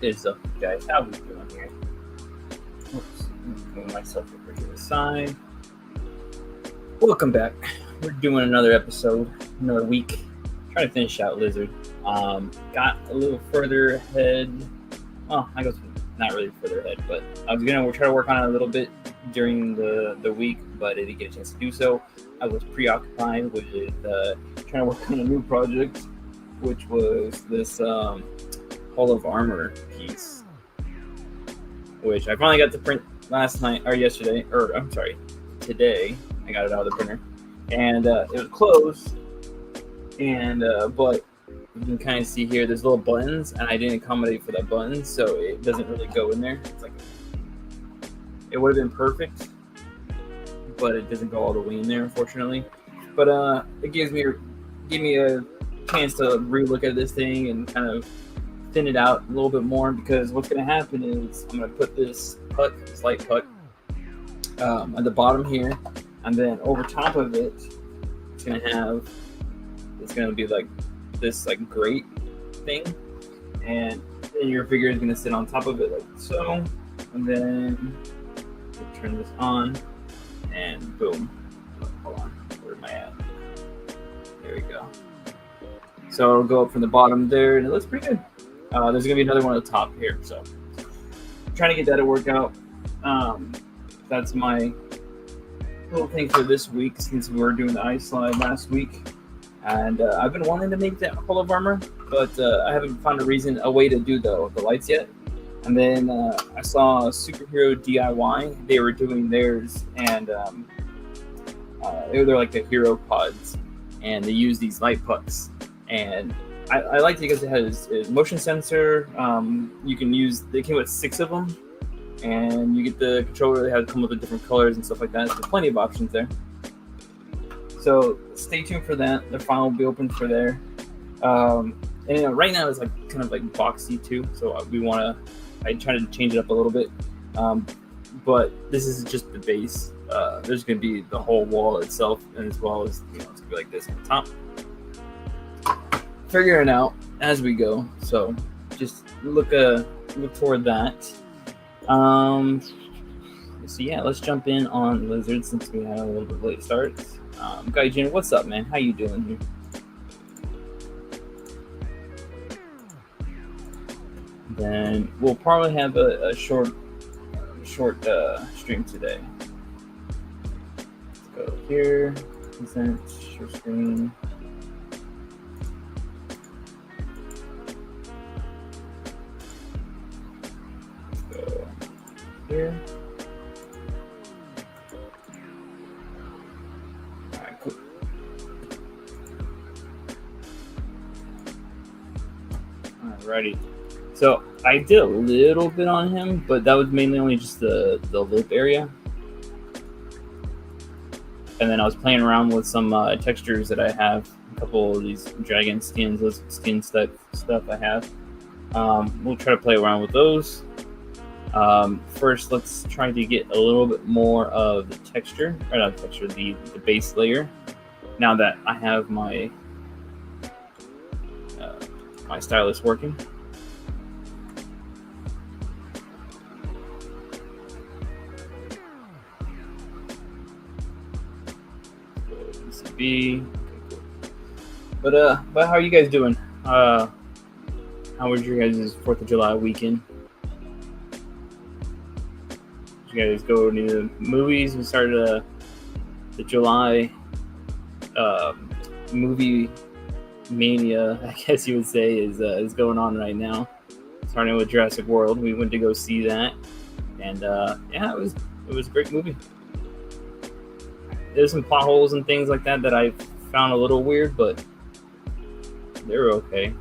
is up, guys? How we doing here? Oops, move myself over to the side. Welcome back. We're doing another episode, another week. Trying to finish out Lizard. Got a little further ahead. Well, I guess not really further ahead, but I was gonna try to work on it a little bit during the week, but I didn't get a chance to do so. I was preoccupied with trying to work on a new project, which was this Hall of Armor piece, which I finally got to print last night or yesterday, or I'm sorry, today. I got it out of the printer, and it was closed. And but you can kind of see here, there's little buttons, and I didn't accommodate for that button, so it doesn't really go in there. It's like it would have been perfect, but it doesn't go all the way in there, unfortunately. But it gave me a chance to relook at this thing and kind of thin it out a little bit more, because what's going to happen is I'm going to put this light puck at the bottom here, and then over top of it, it's going to be like this like grate thing, and then your figure is going to sit on top of it like so, and then turn this on, and boom. Hold on, where am I at? There we go. So it'll go up from the bottom there, and it looks pretty good. There's gonna be another one at the top here, so I'm trying to get that to work out. That's my little thing for this week, since we were doing the ice slide last week, and I've been wanting to make that Hall of Armor, but I haven't found a way to do the lights yet. And then I saw Superhero DIY; they were doing theirs, and they're like the hero pods, and they use these light pucks, and I liked it because it has a motion sensor. You can use. They came with 6 of them, and you get the controller. They have come with different colors and stuff like that. So there's plenty of options there. So stay tuned for that. The file will be open for there. And right now it's like kind of like boxy too. So I try to change it up a little bit. But this is just the base. There's going to be the whole wall itself, and as well as it's going to be like this on the top. Figuring it out as we go, so just look toward that. So yeah, let's jump in on Lizard since we had a little bit late start. Gaijin, what's up, man? How you doing here? Then we'll probably have a short stream today. Let's go here, present, share screen. Here. Alright, cool. Alrighty. So I did a little bit on him, but that was mainly only just the lip area. And then I was playing around with some textures that I have. A couple of these dragon skins, those skin stuff I have. We'll try to play around with those. First, let's try to get a little bit more of the texture, or not texture, the base layer. Now that I have my my stylus working. ECB. But how are you guys doing? How was your guys' 4th of July weekend? You guys go to the movies? We started the July movie mania, I guess you would say, is going on right now. Starting with Jurassic World, we went to go see that, and yeah, it was a great movie. There's some plot holes and things like that I found a little weird, but they were okay.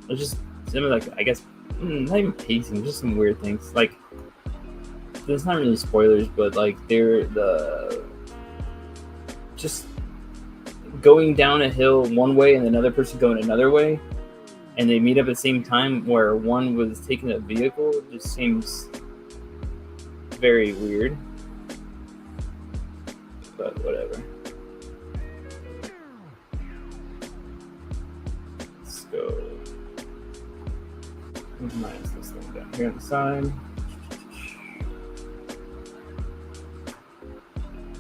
It's just some like, I guess, not even pacing, just some weird things. Like, there's not really spoilers, but like they're just going down a hill one way and another person going another way, and they meet up at the same time where one was taking a vehicle. It just seems very weird, but whatever. Let's go Minus this thing down here on the side.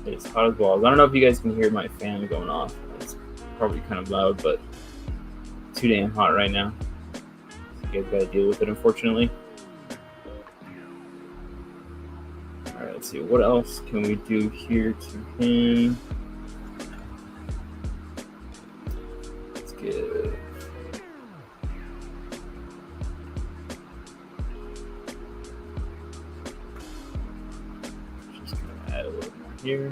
It's hot as balls. I don't know if you guys can hear my fan going off. It's probably kind of loud, but too damn hot right now. So you guys gotta deal with it, unfortunately. Alright, let's see. What else can we do here to him? Let's get... Just gonna add a little more here.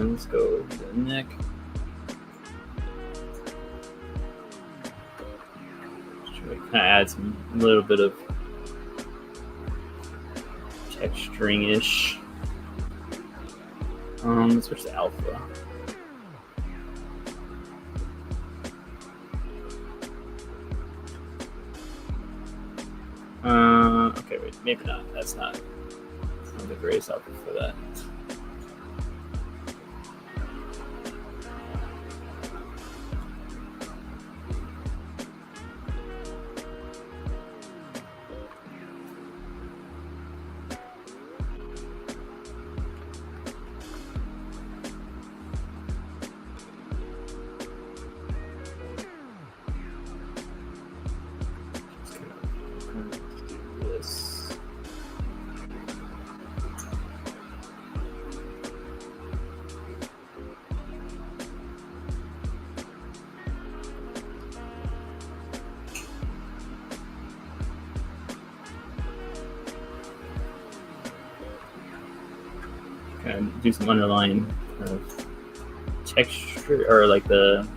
Let's go to the neck. Kind of add some little bit of texturing-ish. Let's switch to alpha. Okay, wait, maybe not. That's not the greatest output for that. Kind of do some underlying kind of texture, or like the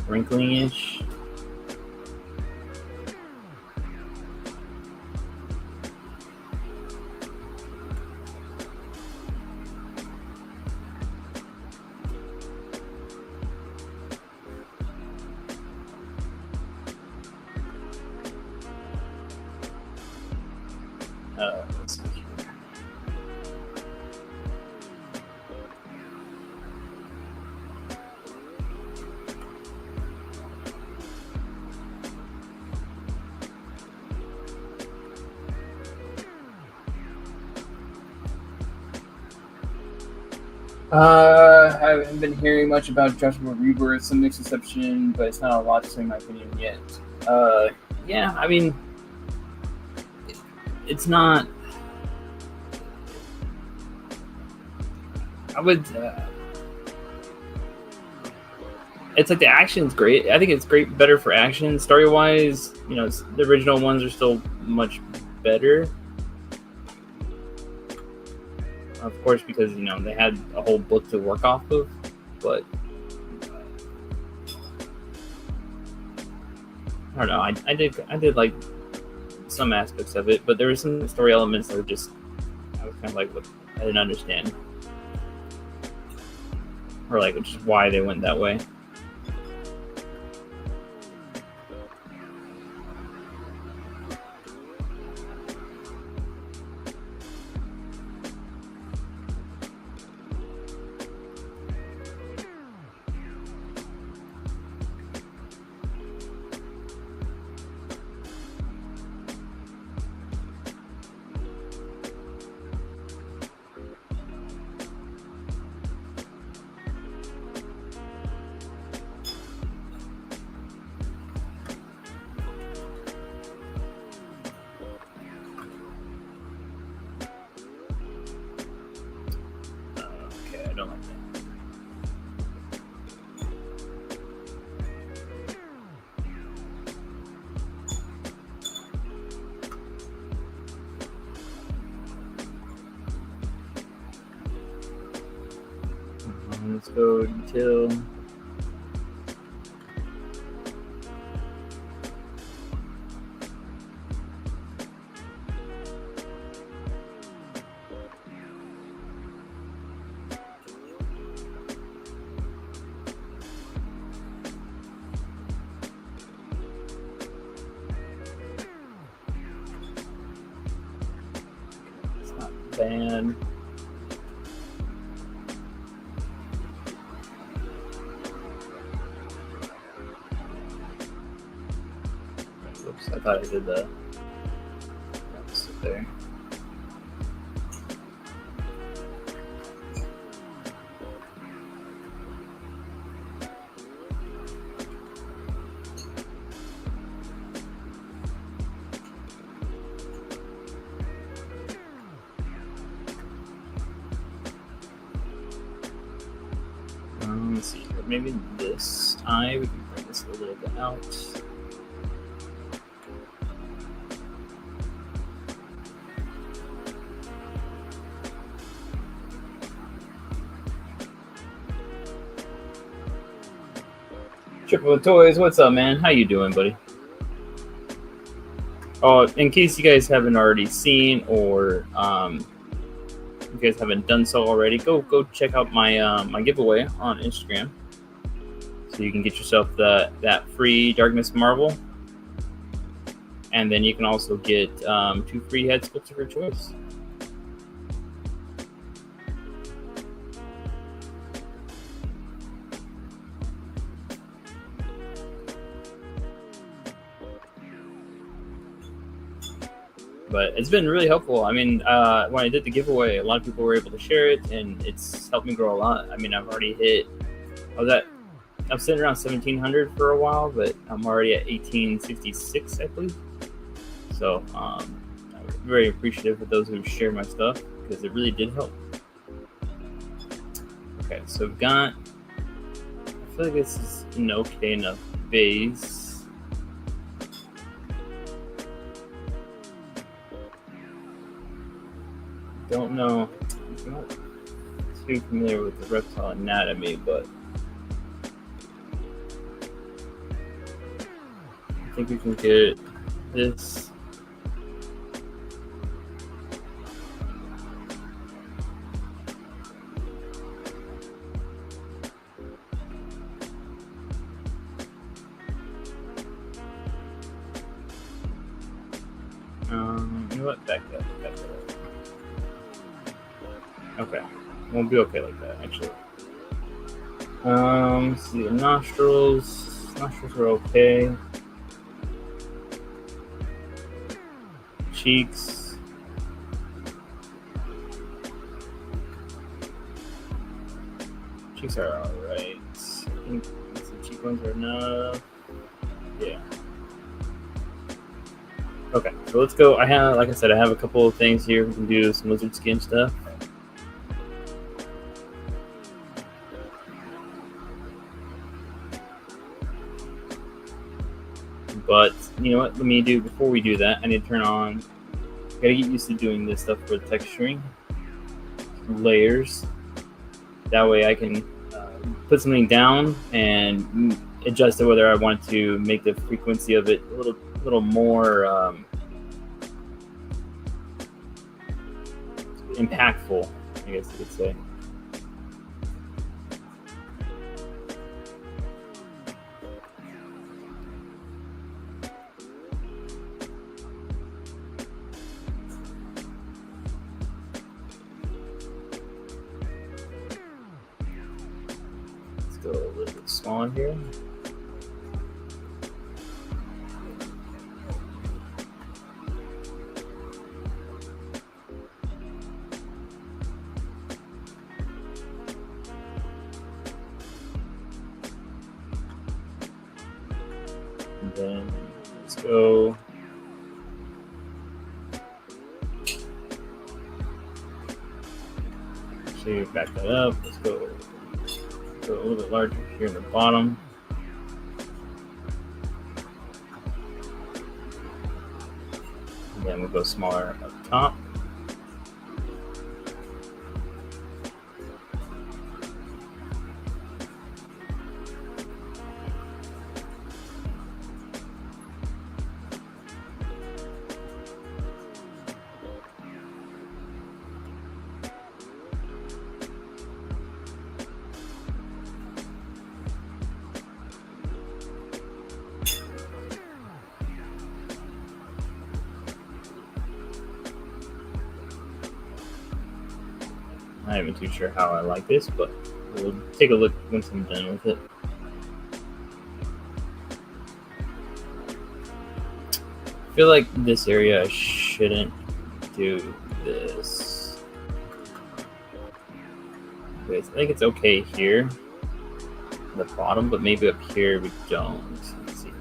wrinkling-ish. Let's see here. I haven't been hearing much about Joshua Rebirth, some mixed reception, but it's not a lot to say in my opinion yet. Yeah, I mean, it's not. I would. It's like the action's great. I think it's better for action. Story wise, you know, the original ones are still much better. Of course, because you know they had a whole book to work off of, but I don't know. I did like some aspects of it, but there were some story elements that were just I was kind of like, what, I didn't understand, or like just why they went that way. I don't like that. Let's go detail. It's not bad. Oops, I thought I did the opposite there. Let's see, maybe this eye, we can bring this a little bit out. Triple Toys, what's up, man? How you doing, buddy? Oh, in case you guys haven't already seen, or you guys haven't done so already, go check out my my giveaway on Instagram, so you can get yourself that free Darkness Marble, and then you can also get 2 free head sculpts of your choice. But it's been really helpful. I mean, when I did the giveaway, a lot of people were able to share it, and it's helped me grow a lot. I mean, I've already hit. I was sitting around 1,700 for a while, but I'm already at 1,866, I believe. So I'm very appreciative of those who share my stuff, because it really did help. Okay, so we've got. I feel like this is an okay enough base. Don't know, I'm not too familiar with the reptile anatomy, but I think we can get this. You know what? Back up. Okay, we'll be okay like that, actually. Let's see, the nostrils. Nostrils are okay. Cheeks. Cheeks are alright. I think the cheekbones are enough. Yeah. Okay, so let's go. Like I said, I have a couple of things here. We can do some lizard skin stuff. But you know what? Before we do that, I need to turn on. Gotta get used to doing this stuff for texturing layers. That way, I can put something down and adjust it whether I want to make the frequency of it a little more impactful, I guess you could say. Go a little bit smaller here. And then let's go. Actually, back that up. Let's go. A little bit larger here in the bottom. And then we'll go smaller up top. I'm not even too sure how I like this, but we'll take a look once I'm done with it. feel like this area I shouldn't do this. Okay, so I think it's okay here, the bottom, but maybe up here we don't. Let's see.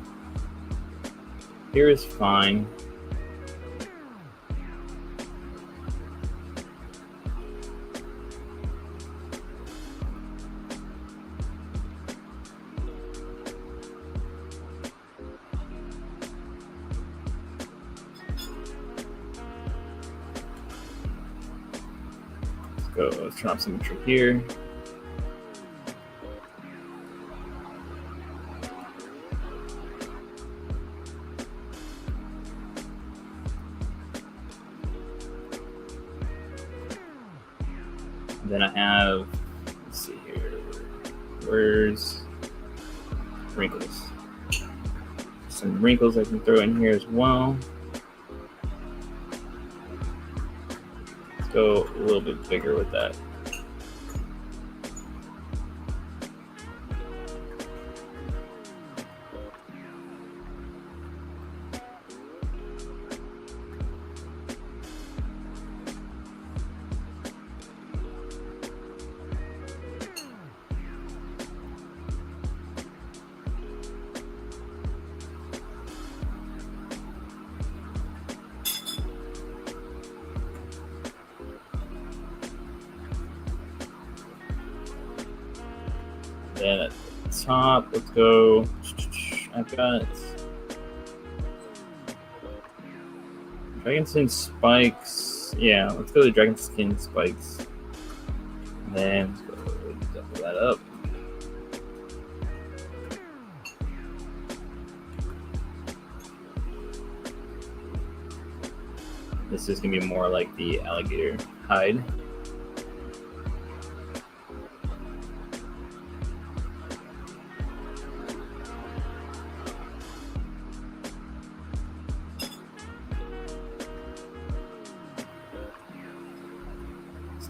Here is fine. Let's turn off symmetry here. Then I have, let's see here, where's wrinkles? Some wrinkles I can throw in here as well. Let's go a little bit bigger with that. Then at the top, let's go. I've got dragon skin spikes. Yeah, let's go to dragon skin spikes. And then let's go double that up. This is gonna be more like the alligator hide.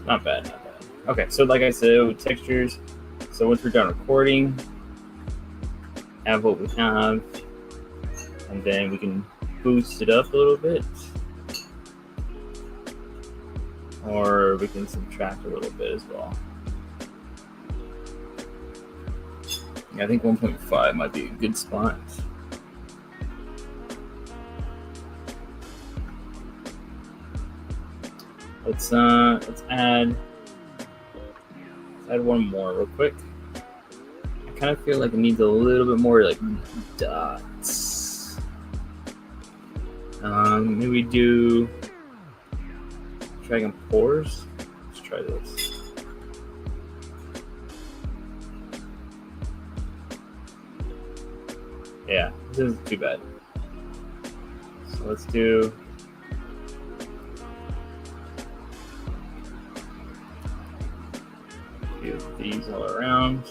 Not bad, not bad. Okay, so like I said, with textures, so once we're done recording, have what we have, and then we can boost it up a little bit, or we can subtract a little bit as well. Yeah, I think 1.5 might be a good spot. Let's add one more real quick. I kind of feel like it needs a little bit more like dots. Maybe do dragon pores. Let's try this. Yeah, this isn't too bad. So let's do. These all around.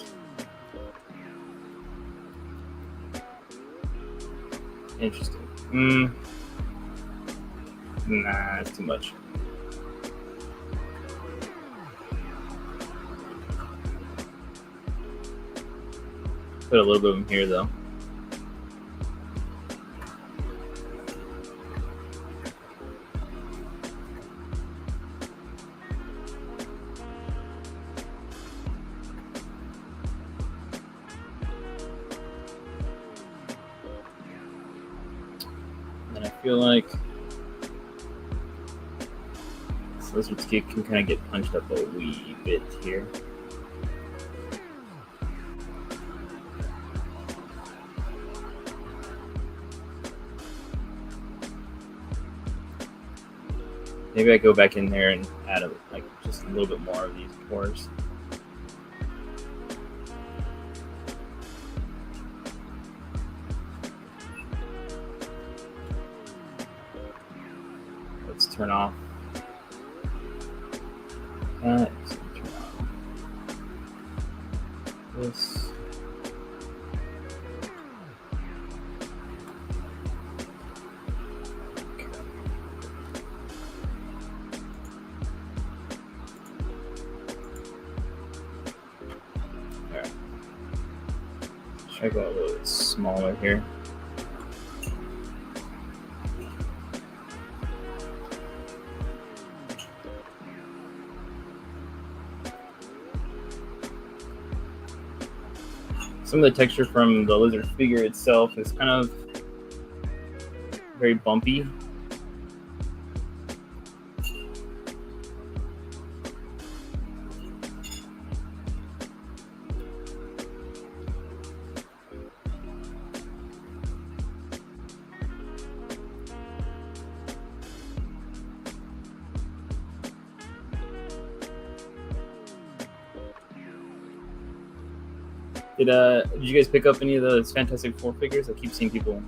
Interesting. Nah, it's too much. Put a little bit of them here though. And I feel like this can kind of get punched up a wee bit here. Maybe I go back in there and add just a little bit more of these pores. Let's turn off that. Turn on this. Try to go a little bit smaller here. Some of the texture from the lizard figure itself is kind of very bumpy. Did you guys pick up any of those Fantastic Four figures? I keep seeing people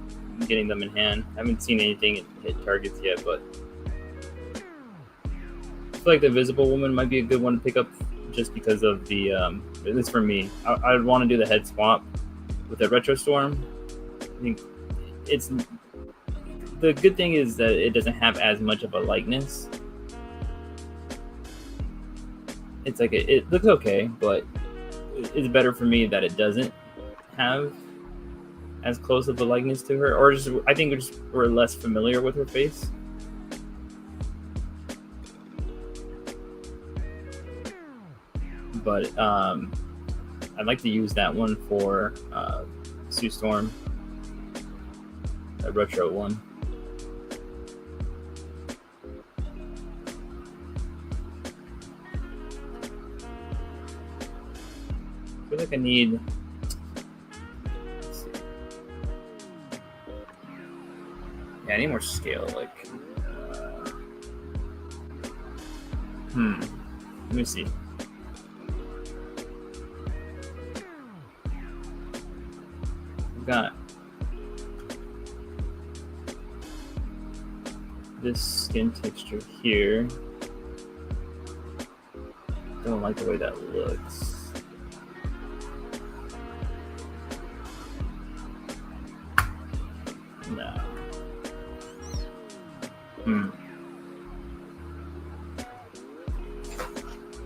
getting them in hand. I haven't seen anything hit targets yet, but I feel like the Visible Woman might be a good one to pick up just because of the, at least for me, I would want to do the head swap with the Retro Storm. I think it's, the good thing is that it doesn't have as much of a likeness. It's like, it looks okay, but it's better for me that it doesn't have as close of a likeness to her, or just I think we're less familiar with her face. But I'd like to use that one for Sue Storm, a retro one. I feel like I need. Let's see. Yeah, I need more scale. Like, let me see. I've got this skin texture here. Don't like the way that looks. No.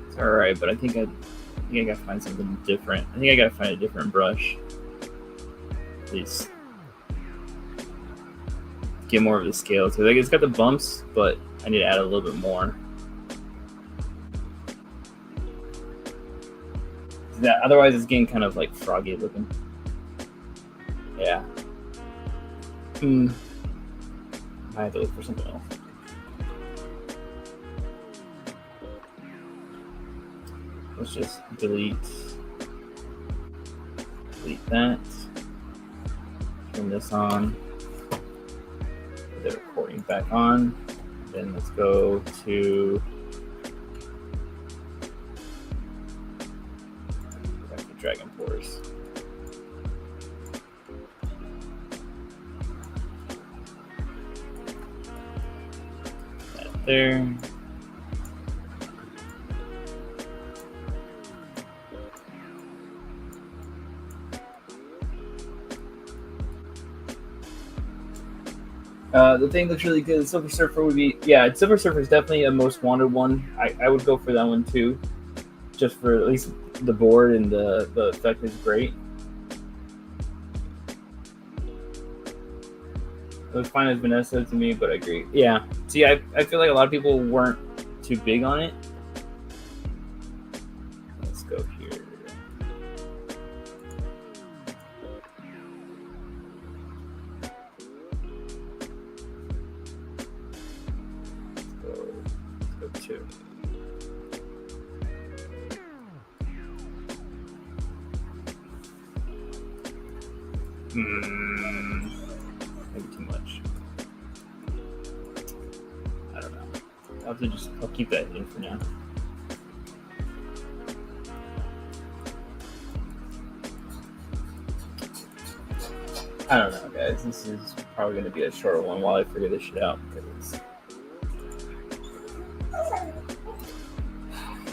It's alright, but I think I gotta find something different. I think I gotta find a different brush. At least get more of the scale to it. Like, it's got the bumps, but I need to add a little bit more. Otherwise, it's getting kind of like froggy looking. Yeah. I have to look for something else. Let's just delete that. Turn this on. Put the recording back on. Then let's go to Dragon Force. That there. The thing looks really good. The Silver Surfer would be, Silver Surfer is definitely a most wanted one. I would go for that one too, just for at least the board and the effect is great. It was fine as Vanessa to me, but I agree. Yeah. See, I feel like a lot of people weren't too big on it. Let's go here. Let's go 2. Maybe too much. I don't know. I'll keep that in for now. I don't know, guys. This is probably going to be a shorter one while I figure this shit out, because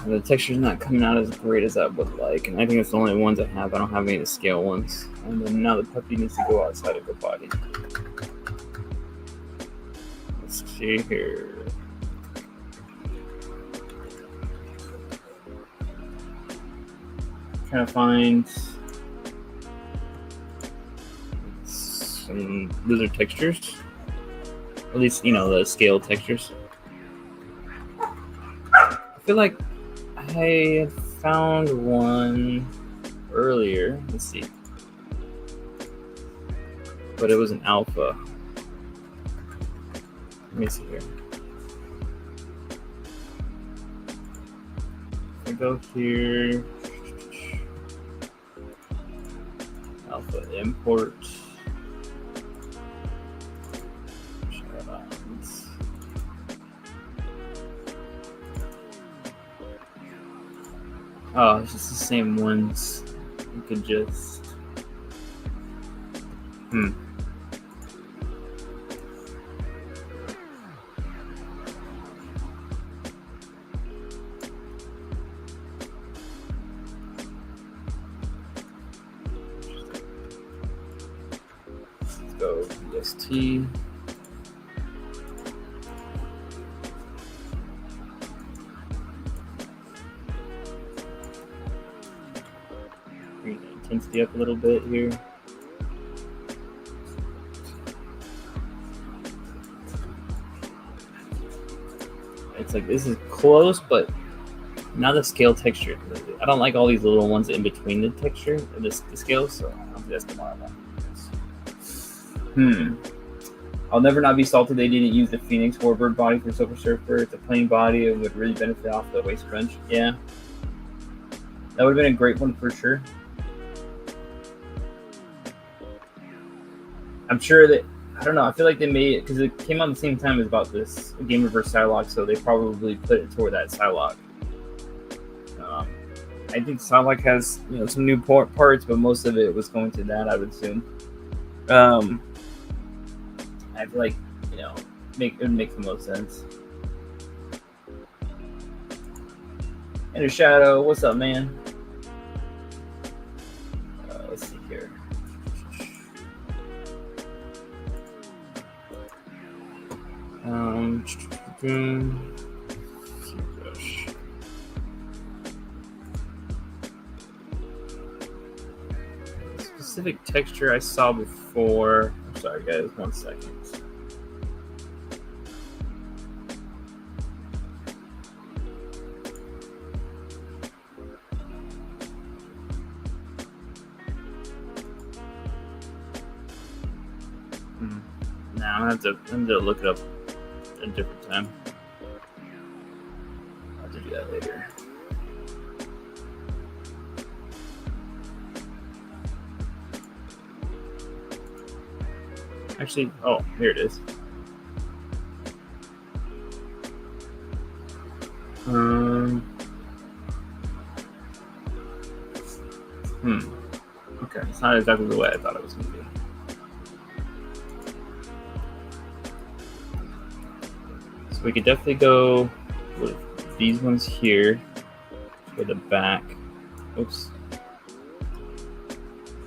the texture's not coming out as great as I would like, and I think it's the only ones I have. I don't have any of the scale ones. And then now the puppy needs to go outside of her body. Let's see here. Trying to find some lizard textures. At least, the scale textures. I feel like I had found one earlier. Let's see. but it was an alpha. Let me see here. I go here. Alpha import. Oh, it's just the same ones. You could just. Let's go BST. Bring the intensity up a little bit here. It's like this is close, but not the scale texture. I don't like all these little ones in between the texture and the scale, so I don't think that's the one I want. I'll never not be salted they didn't use the Phoenix Warbird body for Silver Surfer. It's a plain body and would really benefit off the waist crunch. Yeah. That would have been a great one for sure. I'm sure that, I don't know, I feel like they made it, because it came out at the same time as about this Game Reverse Psylocke, so they probably put it toward that Psylocke. I think Psylocke has, some new parts, but most of it was going to that, I would assume. I feel like, it would make the most sense. Inner Shadow, what's up, man? Let's see here. Specific texture I saw before. I'm sorry, guys. 1 second. Nah, I'm gonna have to look it up at a different time. I'll have to do that later. Actually, oh, here it is. Okay, it's not exactly the way I thought it was going to be. So we could definitely go with these ones here for the back. Oops.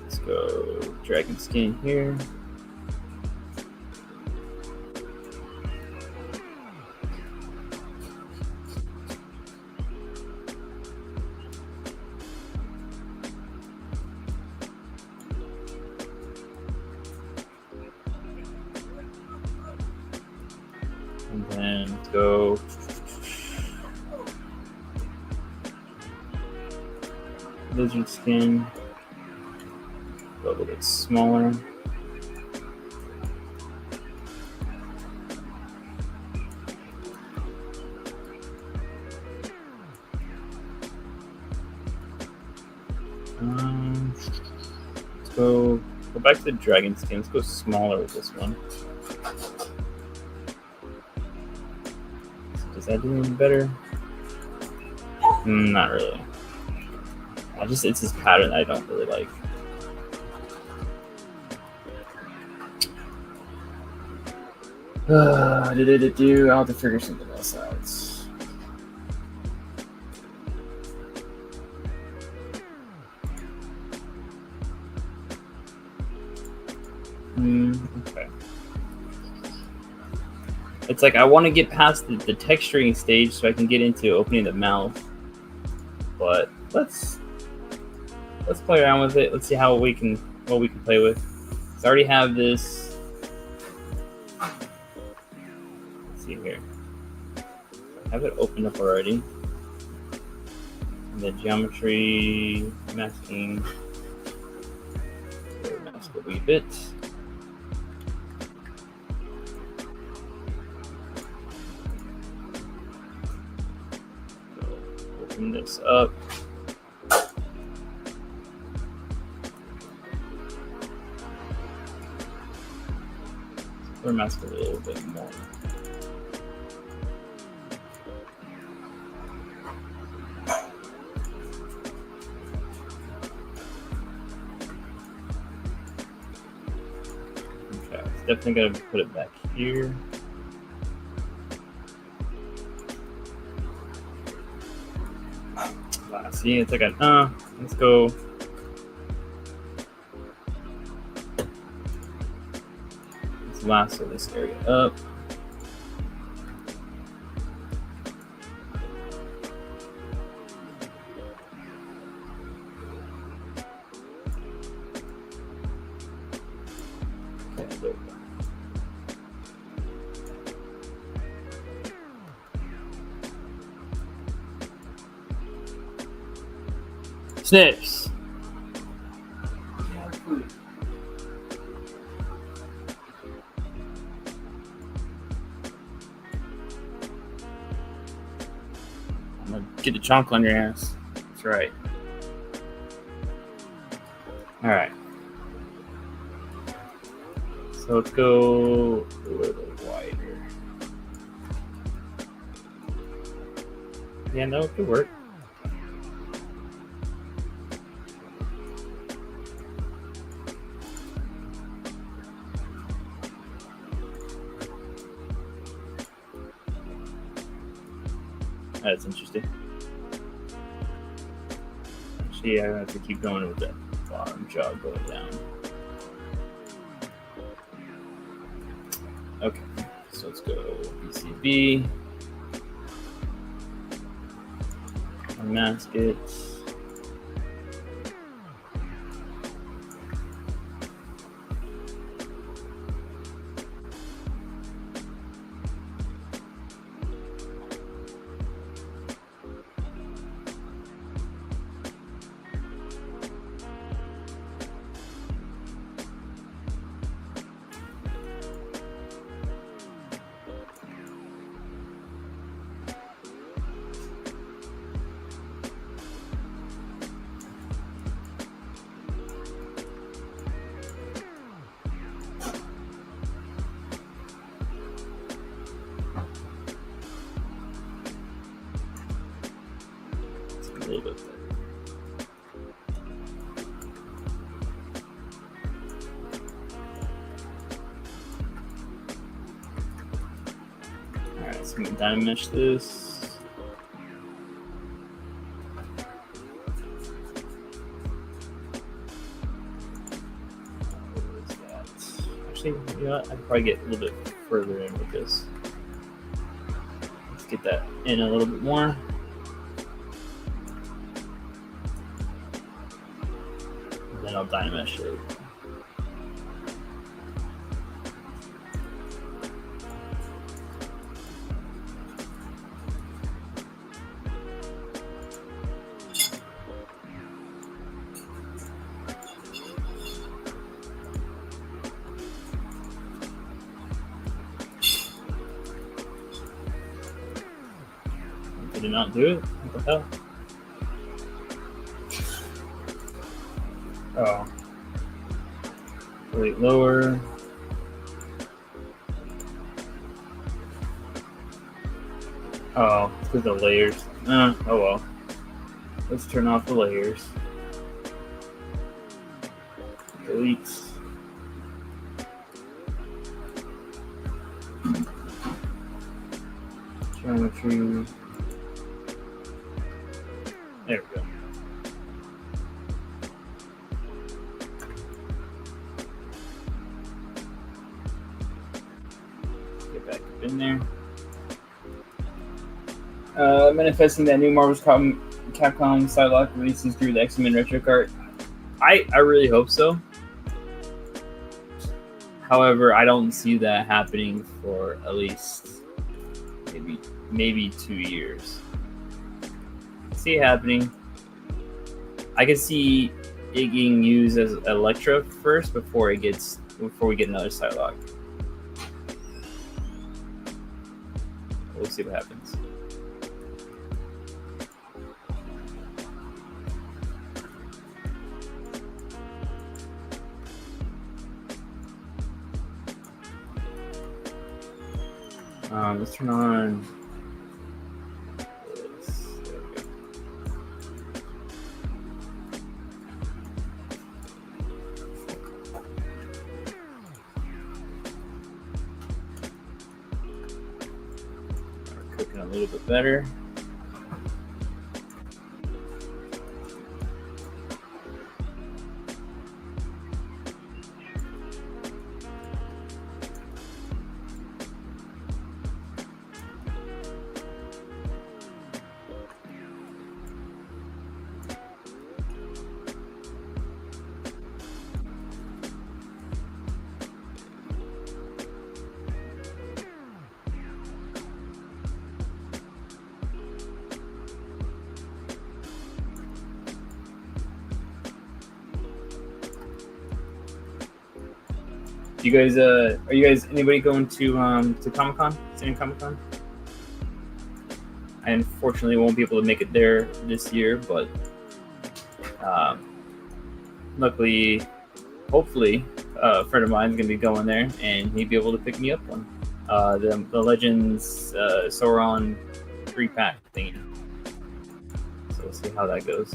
Let's go dragon skin here. And then let's go lizard skin, go a little bit smaller. Let's go back to the dragon skin. Let's go smaller with this one. Does that do any better? Not really. It's this pattern I don't really like. I'll have to figure something else out. Okay. It's like I want to get past the texturing stage so I can get into opening the mouth. But let's play around with it. Let's see what we can play with. So I already have this. Let's see here. I have it opened up already. And the geometry masking. Mask a wee bit. loosen this up. Or mask a little bit more. Okay, definitely gotta put it back here. See, it's like a let's go. Let's lasso this area up. Okay, there we go. Snips. I'm gonna get the chunk on your ass. That's right. All right. So let's go a little wider. Yeah, no, it could work. That's interesting. Actually, I have to keep going with that bottom jaw going down. Okay, so let's go PCB. Unmask it. A little bit better. Alright, so I'm gonna diamond mesh this. What is that? Actually, you know what? I could probably get a little bit further in with this. Let's get that in a little bit more. Then I'll diamond mesh it. Did it not do it? What the hell? Oh. Wait, lower. Oh, it's because the layers. Oh well. Let's turn off the layers. Delete. Geometry. There we go. Get back up in there. Manifesting that new Marvel's Capcom Psylocke releases through the X-Men Retro Cart. I really hope so. However, I don't see that happening for at least maybe 2 years. I see it happening. I can see it getting used as Elektra first before we get another Psylocke. We'll see what happens. Let's turn on this. We're cooking a little bit better. You guys, are you guys anybody going to Comic-Con? San Comic-Con? I unfortunately won't be able to make it there this year, but luckily, hopefully, a friend of mine is going to be going there, and he'd be able to pick me up one. The Legends Sauron 3-pack thingy. So we'll see how that goes.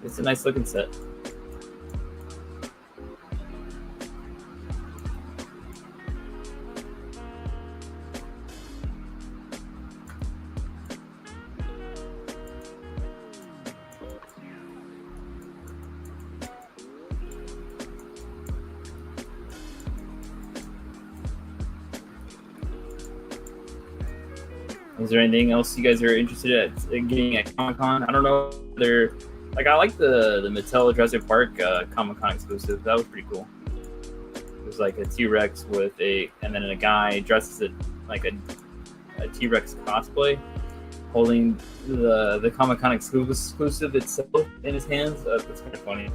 It's a nice looking set. Is there anything else you guys are interested in getting at Comic-Con? I don't know. I like the Mattel Jurassic Park Comic-Con exclusive. That was pretty cool. It was like a T-Rex and then a guy dressed as a T-Rex cosplay, holding the Comic-Con exclusive itself in his hands. That's kind of funny.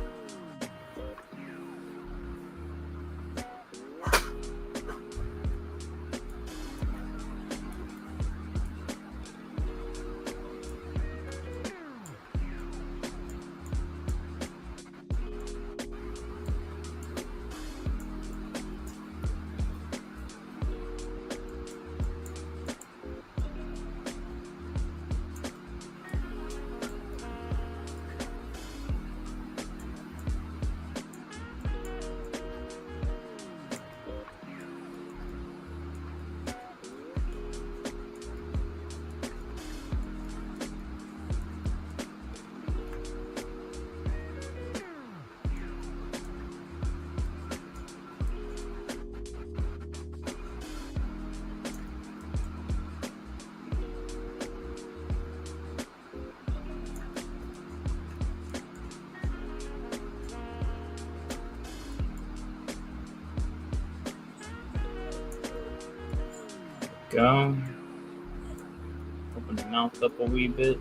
Go. Open the mouth up a wee bit.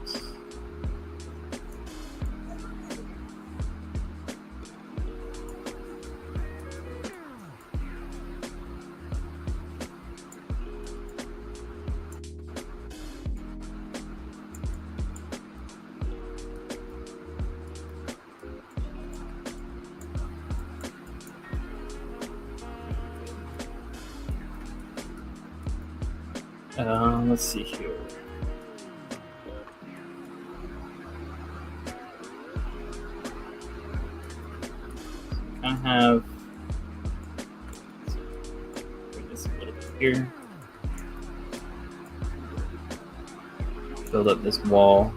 Let's see here. I have bring this a little bit here. Build up this wall.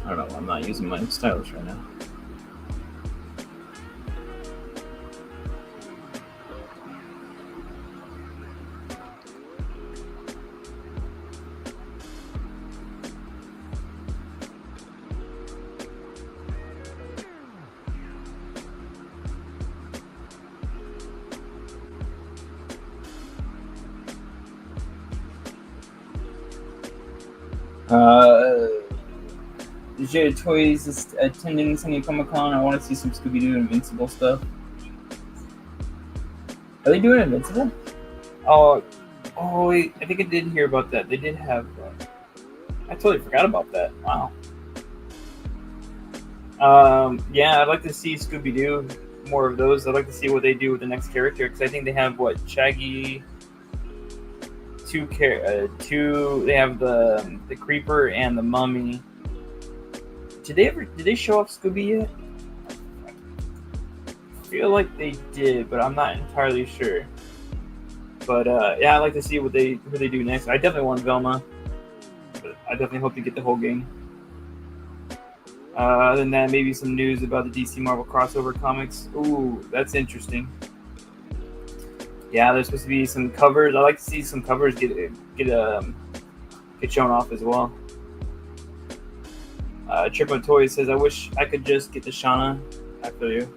I don't know why I'm not using my stylus right now. Jada Toys is attending San Diego Comic-Con. I want to see some Scooby-Doo Invincible stuff. Are they doing Invincible? Oh, Oh wait, I think I did hear about that. They did have. I totally forgot about that. Wow. Yeah, I'd like to see Scooby Doo more of those. I'd like to see what they do with the next character because I think they have Shaggy, two. They have the Creeper and the Mummy. Did they show off Scooby yet? I feel like they did, but I'm not entirely sure. But yeah, I'd like to see who they do next. I definitely want Velma, but I definitely hope to get the whole game. Other than that, maybe some news about the DC Marvel crossover comics. Ooh, that's interesting. Yeah, there's supposed to be some covers. I'd like to see some covers get shown off as well. Triple Toy says, "I wish I could just get the Shauna." I feel you.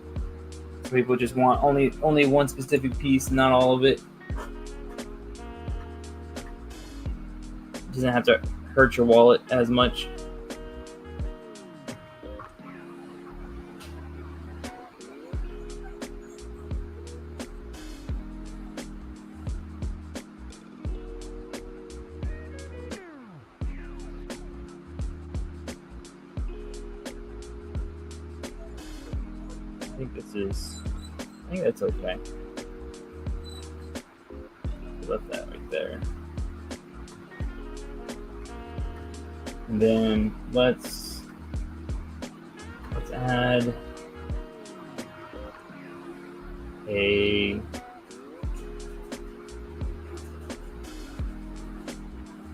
Some people just want only one specific piece, not all of it. Doesn't have to hurt your wallet as much. I think that's okay. Left that right there. And then let's add a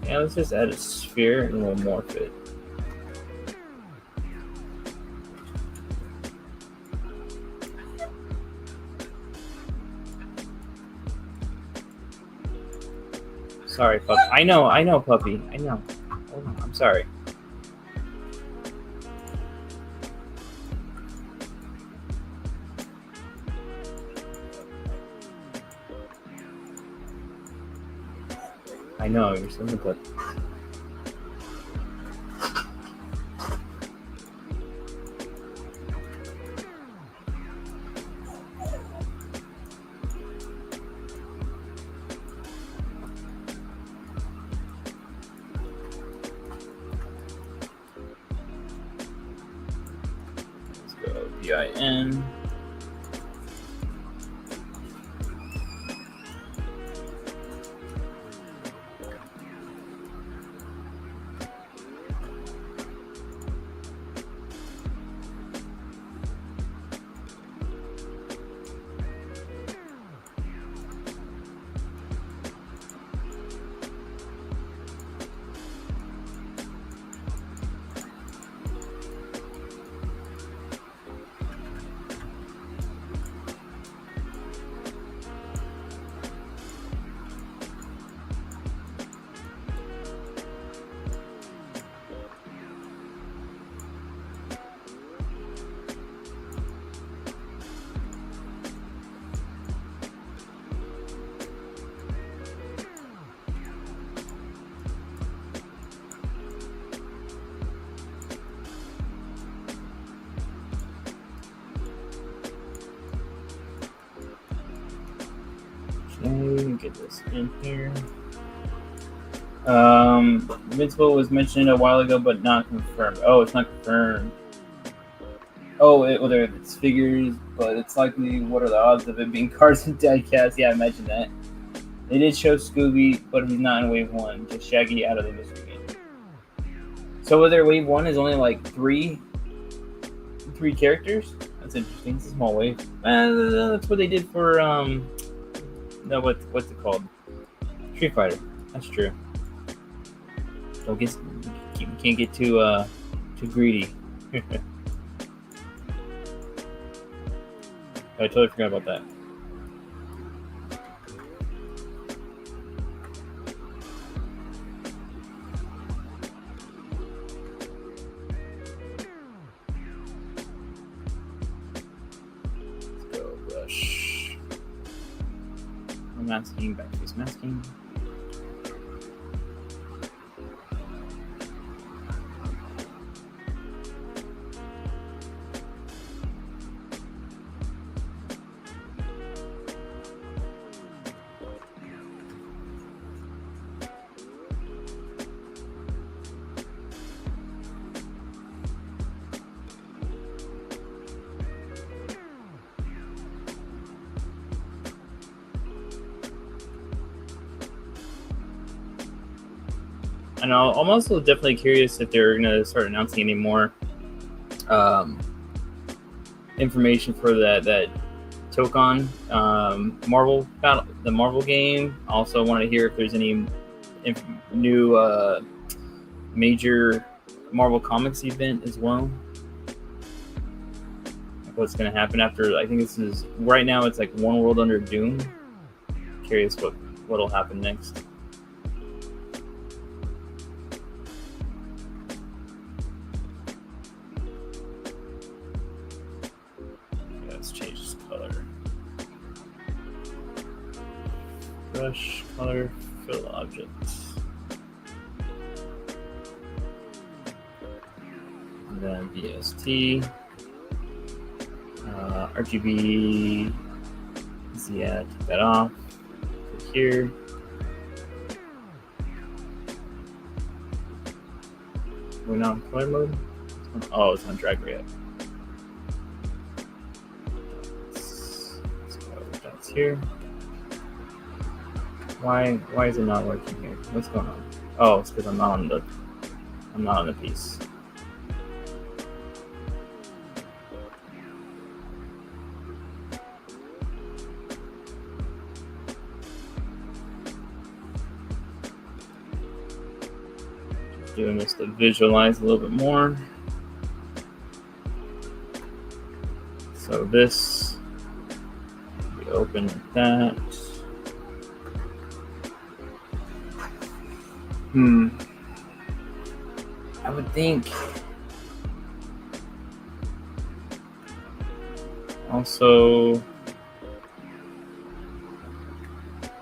let's just add a sphere and we'll morph it. Sorry, puppy. I know, puppy. I know. Hold on, I'm sorry. I know, you're still in the clip. VIN. Get this in here. Invincible was mentioned a while ago, but not confirmed. Oh, it's not confirmed. Oh, it's figures, but it's likely. What are the odds of it being cards and diecast? Yeah, I mentioned that. They did show Scooby, but he's not in Wave 1. Just Shaggy out of the mystery game. So whether Wave 1 is only like three characters? That's interesting. It's a small wave. That's what they did for no, what's it called? Street Fighter. That's true. Can't get too greedy. I totally forgot about that. Let's go brush. Masking, backface masking. And I'm also definitely curious if they're going to start announcing any more information for that Tokon Marvel battle, the Marvel game. Also want to hear if there's any new major Marvel Comics event as well. What's going to happen after? I think this is right now. It's like One World Under Doom. Curious what'll happen next. Let's change this color. Brush color fill objects. And then VST. RGB. Yeah, take that off. Put here. We're not in color mode. Oh, it's on drag race. That's here. Why is it not working here? What's going on? Oh, it's because I'm not on the piece. Doing this to visualize a little bit more. So this, we open that. I would think also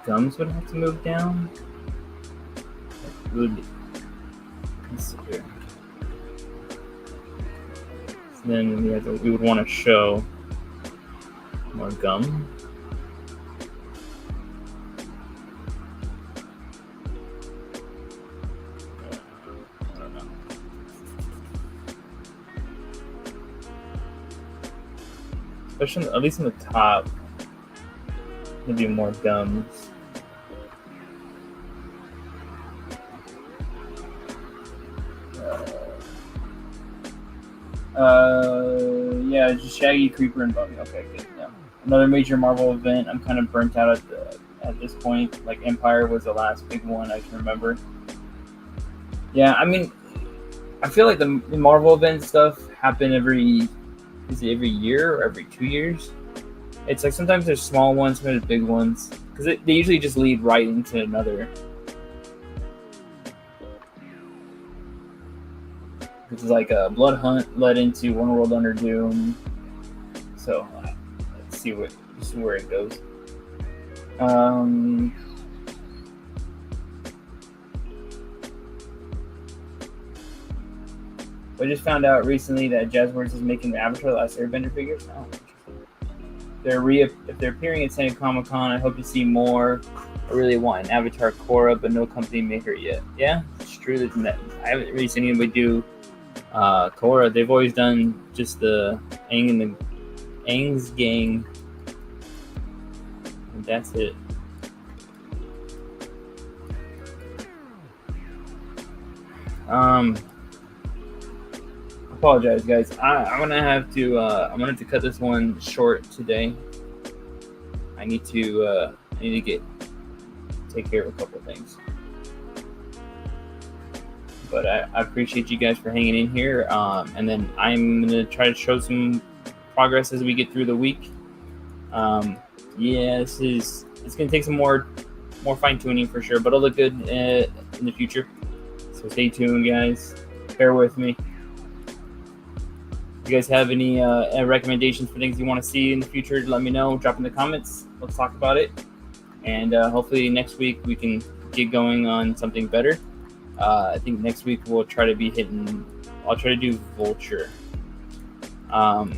gums would have to move down. Let's see here. So then we would want to show more gum. I don't know. Especially at least on the top, maybe more gums. Yeah, just Shaggy, Creeper, and Bummy. Okay, good. Yeah. Another major Marvel event. I'm kind of burnt out at this point. Like Empire was the last big one I can remember. Yeah, I mean, I feel like the Marvel event stuff happen every year or every 2 years? It's like sometimes there's small ones, sometimes there's big ones, because they usually just lead right into another. This is like a Blood Hunt led into One World Under Doom. So let's see where it goes. I just found out recently that Jazzworks is making the Avatar: The Last Airbender figures. Oh, if they're appearing at San Diego Comic-Con, I hope to see more. I really want an Avatar Korra, but no company made her yet. Yeah, it's true. I haven't really seen anybody do Korra. They've always done just the Aang and the Aang's gang, and that's it. Apologize, guys. I'm gonna have to cut this one short today. I need to take care of a couple of things. But I appreciate you guys for hanging in here. And then I'm gonna try to show some progress as we get through the week. Yeah, it's gonna take some more fine tuning for sure, but it'll look good in the future. So stay tuned, guys. Bear with me. If you guys have any recommendations for things you want to see in the future, let me know. Drop in the comments. Let's talk about it. And hopefully next week we can get going on something better. I think next week we'll try to be I'll try to do Vulture. I'm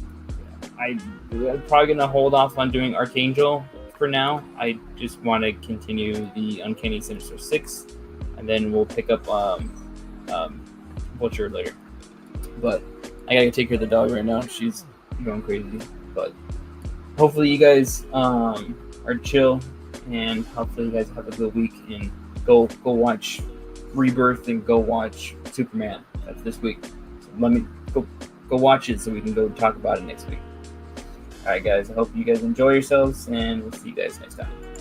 probably going to hold off on doing Archangel for now. I just want to continue the Uncanny Sinister 6. And then we'll pick up Vulture later. But I gotta take care of the dog right now. She's going crazy. But hopefully you guys are chill, and hopefully you guys have a good week and go watch Rebirth and go watch Superman. That's this week. So let me go watch it so we can go talk about it next week. All right, guys. I hope you guys enjoy yourselves, and we'll see you guys next time.